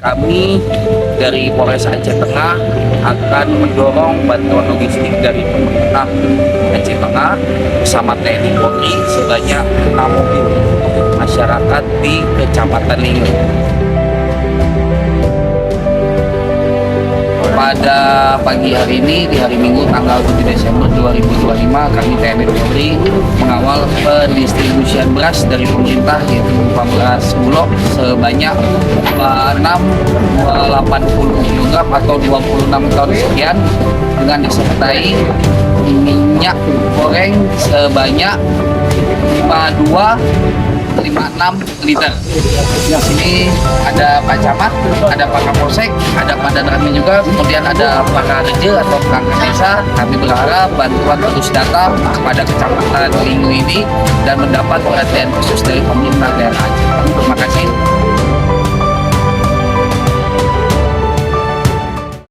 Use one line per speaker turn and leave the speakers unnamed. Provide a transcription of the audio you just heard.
Kami dari Polres Aceh Tengah akan mendorong bantuan logistik dari pemerintah Aceh Tengah bersama TNI Polri sebanyak 6 mobil masyarakat di Kecamatan Linge. Pada pagi hari ini, di hari Minggu tanggal 7 Desember 2025, kami TNI Polri mengawal pendistribusian beras dari pemerintah, yaitu berupa beras bulog sebanyak 80 kg atau 26 ton sekian, dengan disertai minyak goreng sebanyak 52,56 liter. Di sini ada Pak Camat, ada Pak Kapolsek, ada Pak Danramil juga, kemudian ada Pak Raja atau perangkat desa. Kami berharap bantuan terus datang kepada Kecamatan Linge ini dan mendapat perhatian khusus dari pemerintah daerah Aceh. Terima kasih.